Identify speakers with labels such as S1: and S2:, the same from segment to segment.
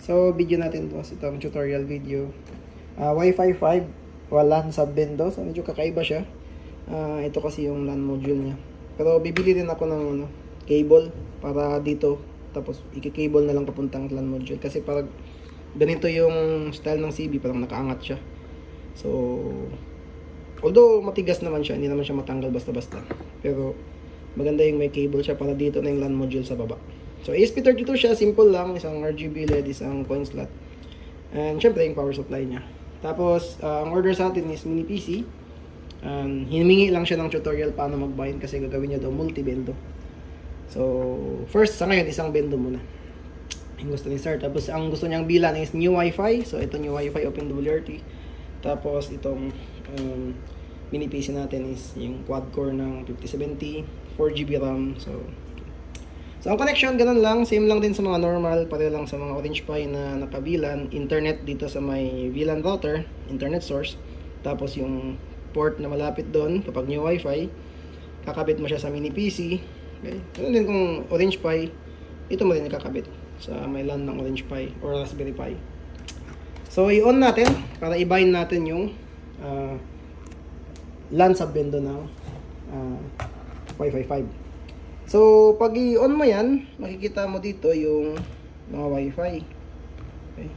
S1: So, video natin to. Itong tutorial video. Wi-Fi 5 LAN sub-bendo. So, medyo kakaiba siya. Ito kasi yung LAN module niya. Pero bibili din ako ng cable para dito. Tapos, i-cable na lang papuntang LAN module. Kasi parang ganito yung style ng CB. Parang nakaangat siya. So, although matigas naman siya, hindi naman siya matanggal basta-basta. Pero, maganda yung may cable siya para dito na yung LAN module sa baba. So, ESP32 siya, simple lang, isang RGB LED, isang coin slot. And syempre, yung power supply niya. Tapos, ang order sa atin is mini PC. Hiningi lang siya ng tutorial paano mag-bind kasi gagawin niya daw multi-bendo. So, first, sa ngayon, isang bendo muna. Yung gusto ni sir. Tapos, ang gusto niyang bilan is new Wi-Fi. So, ito new Wi-Fi OpenWRT. Tapos, itong mini PC natin is yung quad-core ng 5070, 4GB RAM. So, ang connection, ganun lang. Same lang din sa mga normal. Pareho lang sa mga Orange Pi na naka-VLAN. Internet dito sa may VLAN router. Internet source. Tapos yung port na malapit doon kapag new Wi-Fi. Kakabit mo siya sa mini PC. Okay? Ganun din kung Orange Pi. Ito mo din kakabit sa may LAN ng Orange Pi or Raspberry Pi. So, i-on natin para i-bind natin yung LAN sub-bendo ng Wi-Fi 5. So, pag i-on mo yan, makikita mo dito yung mga Wi-Fi. Okay.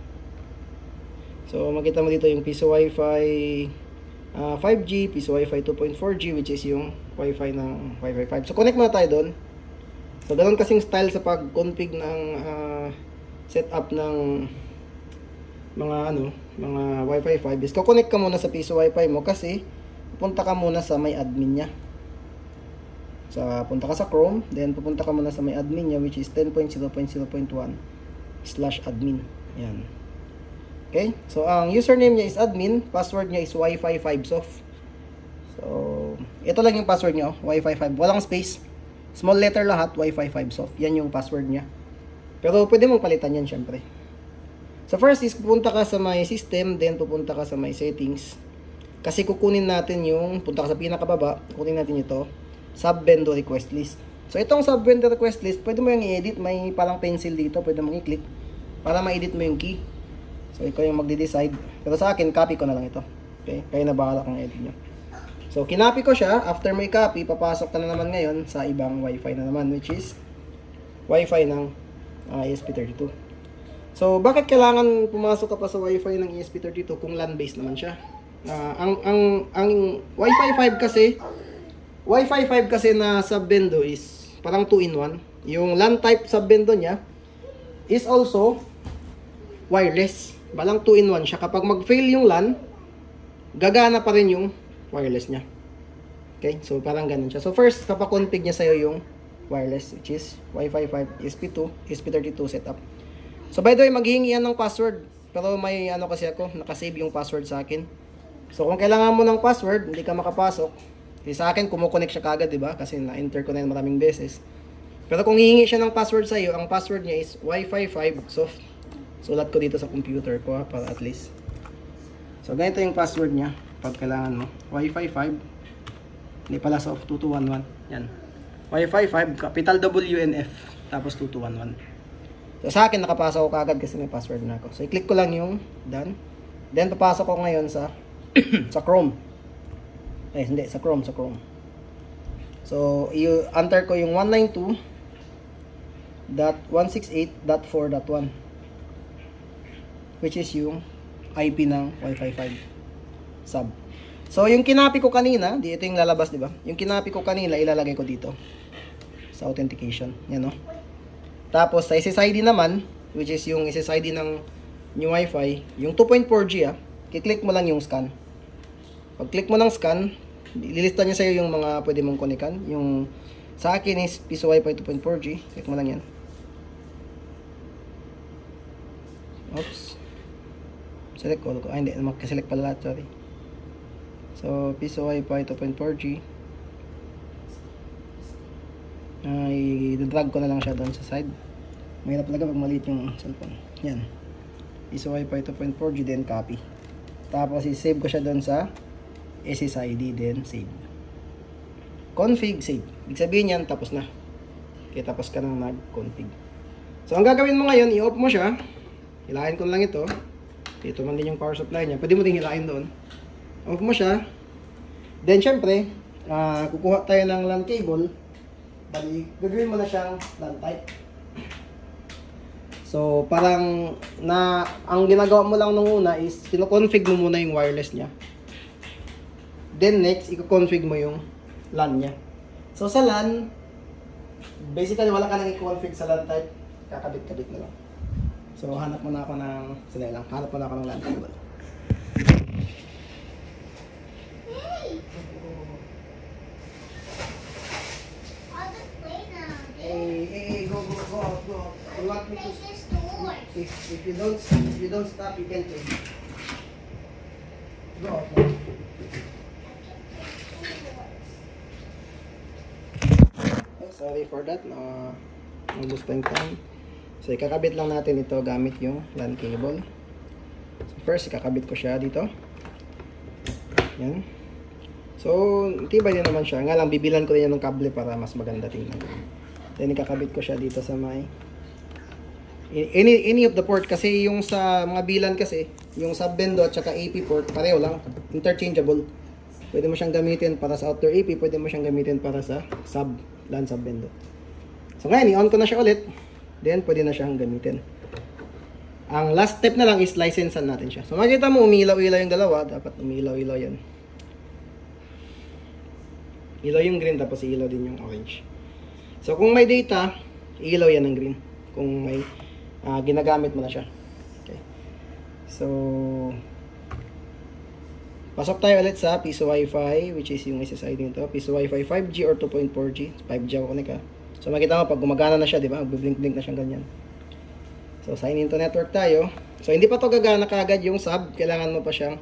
S1: So, makikita mo dito yung piso Wi-Fi 5G, piso Wi-Fi 2.4G, which is yung Wi-Fi ng Wi-Fi 5. So, connect muna tayo doon. So, ganun kasing style sa pag-config ng setup ng mga Wi-Fi 5 is connect ka muna sa piso Wi-Fi mo kasi punta ka muna sa may admin niya. So, punta ka sa Chrome, then pupunta ka muna sa may admin niya which is 10.0.0.1/admin. Yan. Okay? So, ang username niya is admin, password niya is Wi-Fi 5soft. So, ito lang yung password niya, Wi-Fi 5. Walang space. Small letter lahat, Wi-Fi 5soft. Yan yung password niya. Pero pwede mong palitan yan syempre. So, first is pupunta ka sa my system, then pupunta ka sa my settings. Kasi kukunin natin yung, punta ka sa pinakababa, kukunin natin ito. Sub-bendo request list. So, itong sub-bendo request list, pwede mo yung i-edit. May parang pencil dito. Pwede mo i-click para ma-edit mo yung key. So, ikaw yung magde-decide. Pero sa akin, copy ko na lang ito. Okay? Kaya na bahala kung edit nyo. So, kinopy ko siya. After mo i-copy, papasok ka na naman ngayon sa ibang Wi-Fi na naman, which is Wi-Fi ng ESP32. So, bakit kailangan pumasok ka pa sa Wi-Fi ng ESP32 kung LAN-based naman siya? Ang Wi-Fi 5 kasi, Wi-Fi 5 kasi na sub-bendo is parang 2-in-1. Yung LAN type sub-bendo niya is also wireless. Parang 2-in-1 siya. Kapag mag-fail yung LAN, gagana pa rin yung wireless niya. Okay? So, parang ganun siya. So, first, papakonfig niya sa'yo yung wireless, which is Wi-Fi 5, ESP2, ESP32 setup. So, by the way, maghihingi yan ng password. Pero may kasi ako, nakasave yung password sa akin. So, kung kailangan mo ng password, hindi ka makapasok. Sa akin, kumukonect siya kagad, diba? Kasi na-enter ko na yun maraming beses. Pero kung hihingi siya ng password sa iyo, ang password niya is Wi-Fi 5 soft. Sulat ko dito sa computer ko para at least. So, ganito yung password niya pag kailangan mo. Wi-Fi 5. Hindi pala soft, 2211. Yan. Wi-Fi 5, capital WNF. Tapos 2211. So, sa akin, nakapasok ko kagad kasi may password na ako. So, i-click ko lang yung done. Then, papasok ko ngayon sa sa Chrome. Hindi, sa Chrome. So, enter ko yung 192.168.4.1 which is yung IP ng Wi-Fi 5 sub. So, yung kinapi ko kanina, ito yung lalabas, diba? Yung kinapi ko kanina, ilalagay ko dito sa authentication. Yan, no? Tapos, sa SSID naman, which is yung SSID ng new Wi-Fi, yung 2.4G, kiklik mo lang yung scan. Pag click mo ng scan, lilista niya sa'yo yung mga pwede mong connectan. Yung sa akin is piso Wi-Fi 2.4G. Click mo lang yan. Oops. Select ko. Hindi. Makaselect pala lahat. Sorry. So, piso Wi-Fi 2.4G. I-drag ko na lang siya doon sa side. Mahirap talaga pag maliit yung cellphone. Yan. Piso Wi-Fi 2.4G, then copy. Tapos, i-save ko siya doon sa SSID, then save. Config, save. Ibig sabihin yan, tapos na. Okay, tapos ka nang nag-config. So, ang gagawin mo ngayon, i-off mo siya. Hilahin ko lang ito. Dito man din yung power supply niya. Pwede mo din hilahin doon. Off mo siya. Then, syempre, kukuha tayo ng LAN cable. Bali, gagawin mo na siyang LAN type. So, parang, ang ginagawa mo lang nung una is, kino-config mo muna yung wireless niya. Then, next, i-config mo yung LAN niya. So, sa LAN, basically, wala ka nang i-config sa LAN type. Kakabit-kabit na lang. So, hanap mo na ako ng, hanap mo na ako ng LAN cable. Hey, go out. You want me to? If you don't stop, you can play. Go out. Okay, sorry for that. Almost time. So, ikakabit lang natin ito gamit yung LAN cable. So, first, ikakabit ko siya dito. Yan. So, tibay din naman siya. Nga lang, bibilan ko rin yan ng kable para mas maganda tingnan. Then, ikakabit ko siya dito sa may any of the port. Kasi yung sa mga bilan kasi, yung sub-bendo at saka AP port, pareho lang. Interchangeable. Pwede mo siyang gamitin para sa outdoor AP. Pwede mo siyang gamitin para sa LAN sub-bendo. So, ngayon, i-on ko na siya ulit. Then, pwede na siyang gamitin. Ang last step na lang is licensean natin siya. So, makikita mo, umiilaw-ilaw yung dalawa. Dapat umiilaw-ilaw yan. Ilaw yung green, tapos ilaw din yung orange. So, kung may data, ilaw yan ng green. Kung may ginagamit mo na siya. Okay. So, pasok tayo ulit sa Piso Wi-Fi, which is yung SSID nito. Piso Wi-Fi 5G or 2.4G. 5G ako connect. So, makita mo, pag gumagana na siya, di ba? Blink-blink na siyang ganyan. So, sign into network tayo. So, hindi pa to gagana kagad yung sub. Kailangan mo pa siyang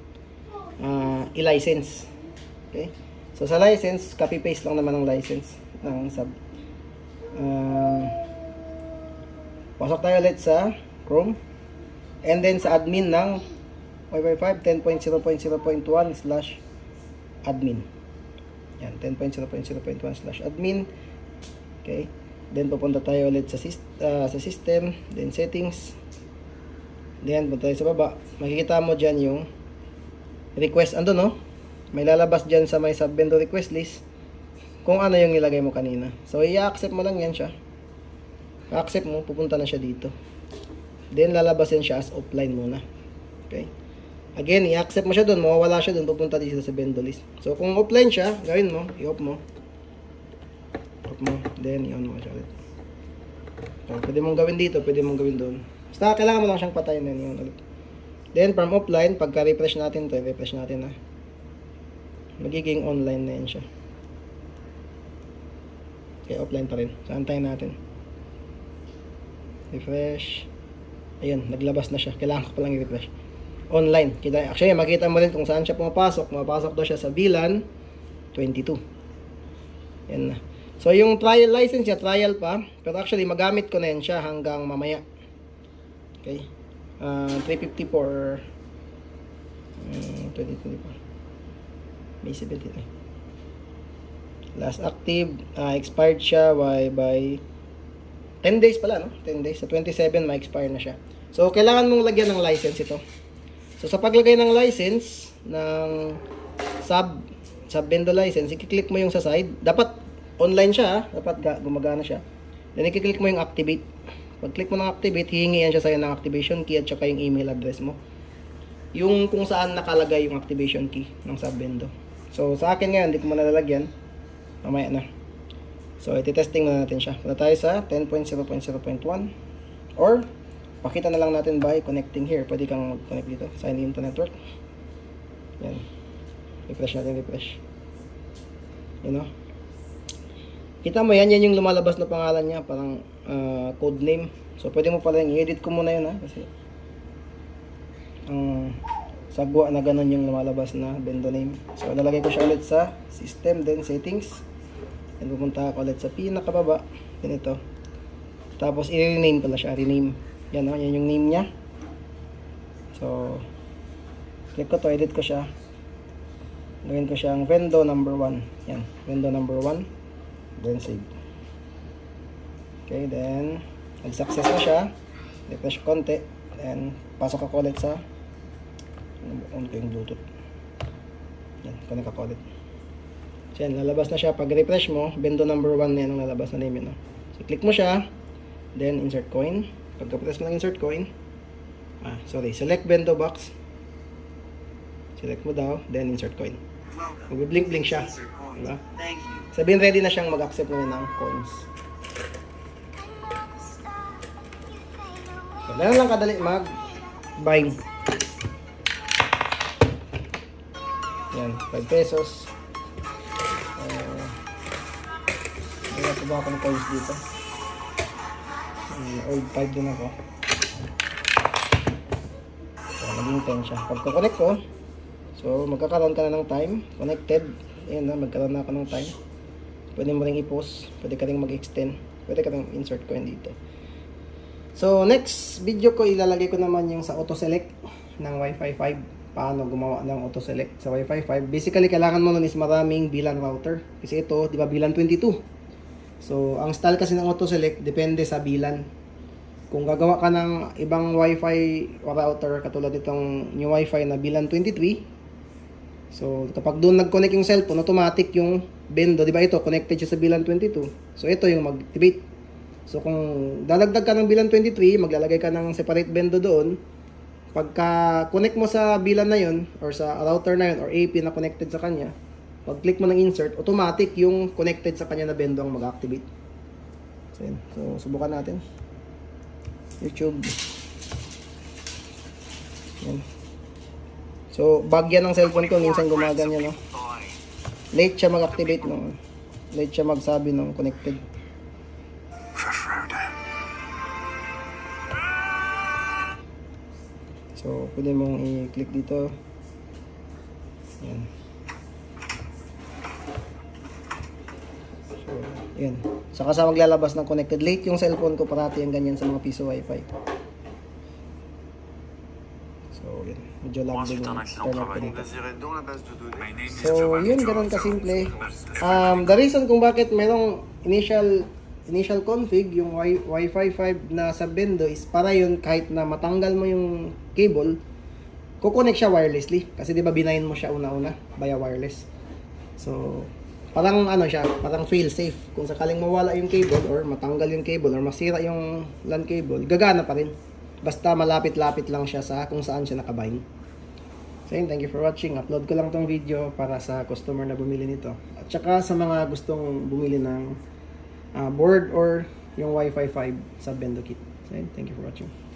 S1: i-license. Okay. So, sa license, copy-paste lang naman ng license ng sub. Pasok tayo ulit sa Chrome. And then, sa admin ng Wi-Fi 5, 10.0.0.1/admin. Yan, 10.0.0.1/admin. Okay. Then, pupunta tayo ulit sa system. Then, settings. Then, punta tayo sa baba. Makikita mo dyan yung request. Ando, no? May lalabas dyan sa may sub-vendor request list kung ano yung nilagay mo kanina. So, i-accept mo lang yan siya. I-accept mo, pupunta na siya dito. Then, lalabas yan siya as offline muna. Okay? Again, i-accept mo siya doon, mawawala siya doon, pupunta dito sa vendor list. So, kung offline siya, gawin mo, i-off mo. Off mo, then i-on mo siya ulit. So, pwede mong gawin dito, pwede mong gawin doon. Basta, kailangan mo lang siyang patayin na yun ulit. Then, from offline, pagka-refresh natin to, refresh natin na. Magiging online na yan siya. Okay, offline pa rin. So, antayin natin. Refresh. Ayun, naglabas na siya. Kailangan ko palang i-refresh. Online. Actually, makita mo rin kung saan siya pumapasok. Pumapasok daw siya sa VLAN 22. Yan na. So, yung trial license niya, trial pa. Pero actually, magamit ko na yan siya hanggang mamaya. Okay. 354. 2024. May 17 eh. Last active, expired siya by 10 days pala, no? 10 days. Sa 27, ma-expire na siya. So, kailangan mong lagyan ng license ito. So, sa paglagay ng license, ng sub-vendor license, i-click mo yung sa side. Dapat online siya, ha? Dapat gumagana siya. Then, i-click mo yung activate. Pag-click mo ng activate, hihingi yan siya sa'yo ng activation key at saka yung email address mo. Yung kung saan nakalagay yung activation key ng sub-vendor. So, sa akin ngayon, hindi ko malalagyan. Mamaya na. So, iti-testing na natin siya. Punta tayo sa 10.0.0.1 or pakita na lang natin by connecting here. Pwede kang mag-connect dito. Sign in to network. Yan. Refresh natin, refresh. You know? Kita mo yan, yan yung lumalabas na pangalan niya. Parang code name. So, pwede mo pala yung i-edit ko muna yun, ha? Kasi sagwa na ganun yung lumalabas na vendor name. So, nalagay ko siya ulit sa system, then settings. And pupunta ako ulit sa pinakababa. Ganito. Tapos, i-rename pala siya. Rename. Yan, no? Yan yung name niya. So, click ko to. Edit ko siya. Gawin ko siyang vendor number 1. Yan. Vendor number 1. Then, save. Okay, then, nag-success na siya. Refresh konti. And pasok ako ulit sa on ko yung Bluetooth. Yan, connect ako ulit. So yan, lalabas na siya. Pag refresh mo, Bendo number 1 na yan ang lalabas na name yun. No? So click mo siya, then insert coin. Pagka-press mo ng insert coin, select Bendo box. Select mo daw, then insert coin. Mag-blink-blink siya. Diba? Sabihin ready na siyang mag-accept ngayon ng coins. So, ganun lang kadali mag-buying. Yan, 5 pesos. May ba akong coins dito? Old 5 din ako. So, naging 10 siya. Pagka-connect ko, so magkakaroon ka na ng time. Connected. Ayan na, magkaroon na ako ng time. Pwede mo rin i-pause. Pwede ka rin mag-extend. Pwede ka rin insert coin dito. So, next video ko, ilalagay ko naman yung sa auto-select ng Wi-Fi 5. Paano gumawa ng auto-select sa Wi-Fi 5. Basically, kailangan mo nun is maraming VLAN router. Kasi ito, di ba, VLAN 22. So, ang style kasi ng auto-select, depende sa VLAN. Kung gagawa ka ng ibang Wi-Fi router, katulad itong new Wi-Fi na VLAN 23, so, kapag doon nag-connect yung cellphone, automatic yung Bendo, di ba ito, connected siya sa VLAN 22. So, ito yung mag-activate. So, kung dadagdag ka ng VLAN 23, maglalagay ka ng separate Bendo doon. Pagka-connect mo sa VLAN na yun, or sa router na yun, or AP na connected sa kanya, pag-click mo ng insert, automatic yung connected sa kanya na Bendo ang mag-activate. So, yun. So, subukan natin. YouTube. Yan. So, bug yan ng cellphone ko. Minsan gumaganyan, no? Late siya mag-activate, no? Late siya magsabi ng connected. So, pwede mong i-click dito. Yan. So, yan. Saka sa maglalabas ng connected. Late yung cellphone ko. Parati yung ganyan sa mga piso Wi-Fi. So, yan. Medyo lag din yung internet ko dito. So, yun. Ganun kasimple. The reason kung bakit mayroong initial config yung Wi-Fi 5 na sa Bendo is para yun kahit na matanggal mo yung cable, kukonek siya wirelessly. Kasi di ba binayin mo siya una-una via wireless. So, parang ano siya, parang feel safe. Kung sakaling mawala yung cable or matanggal yung cable or masira yung LAN cable, gagana pa rin. Basta malapit-lapit lang siya sa kung saan siya nakabind. So yun, thank you for watching. Upload ko lang tong video para sa customer na bumili nito. At saka sa mga gustong bumili ng board or yung Wi-Fi 5 sa Bendo kit. So yun, thank you for watching.